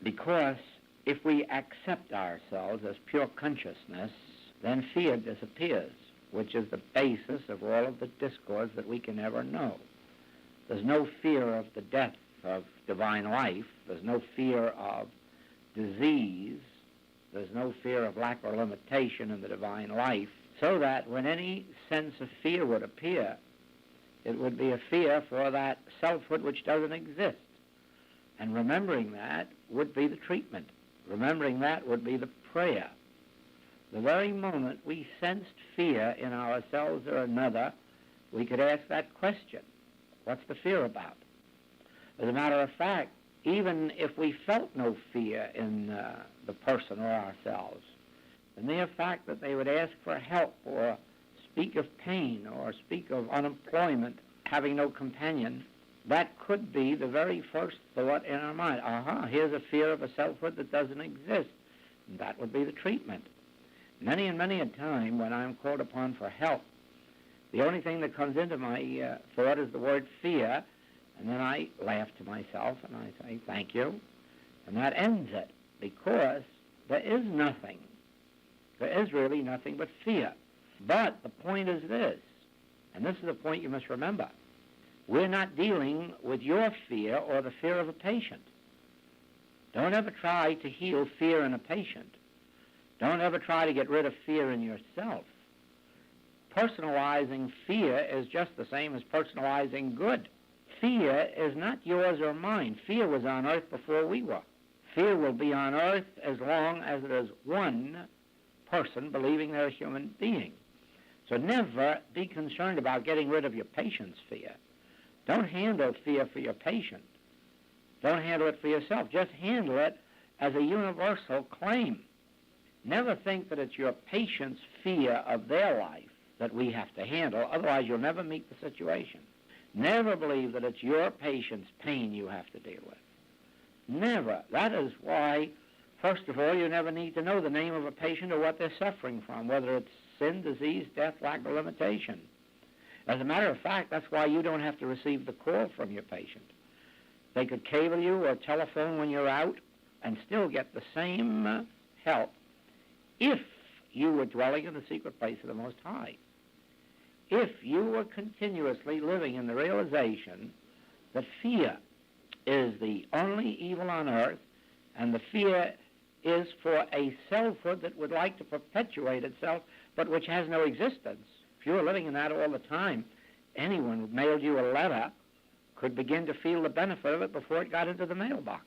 Because if we accept ourselves as pure consciousness, then fear disappears, which is the basis of all of the discourse that we can ever know. There's no fear of the death of divine life. There's no fear of disease. There's no fear of lack or limitation in the divine life, so that when any sense of fear would appear, it would be a fear for that selfhood which doesn't exist. And remembering that would be the treatment. Remembering that would be the prayer. The very moment we sensed fear in ourselves or another, we could ask that question. What's the fear about? As a matter of fact, even if we felt no fear in the person or ourselves, the mere fact that they would ask for help or speak of pain or speak of unemployment, having no companion, that could be the very first thought in our mind. Here's a fear of a selfhood that doesn't exist. And that would be the treatment. Many and many a time when I'm called upon for help, the only thing that comes into my thought is the word fear, and then I laugh to myself and I say, thank you, and that ends it, because there is nothing. There is really nothing but fear. But the point is this, and this is the point you must remember. We're not dealing with your fear or the fear of a patient. Don't ever try to heal fear in a patient. Don't ever try to get rid of fear in yourself. Personalizing fear is just the same as personalizing good. Fear is not yours or mine. Fear was on earth before we were. Fear will be on earth as long as there is one person believing they're a human being. So never be concerned about getting rid of your patient's fear. Don't handle fear for your patient. Don't handle it for yourself. Just handle it as a universal claim. Never think that it's your patient's fear of their life that we have to handle, otherwise you'll never meet the situation. Never believe that it's your patient's pain you have to deal with. Never. That is why, first of all, you never need to know the name of a patient or what they're suffering from, whether it's sin, disease, death, lack, or limitation. As a matter of fact, that's why you don't have to receive the call from your patient. They could cable you or telephone when you're out and still get the same help if you were dwelling in the secret place of the Most High. If you were continuously living in the realization that fear is the only evil on earth, and the fear is for a selfhood that would like to perpetuate itself, but which has no existence. If you were living in that all the time, anyone who mailed you a letter could begin to feel the benefit of it before it got into the mailbox.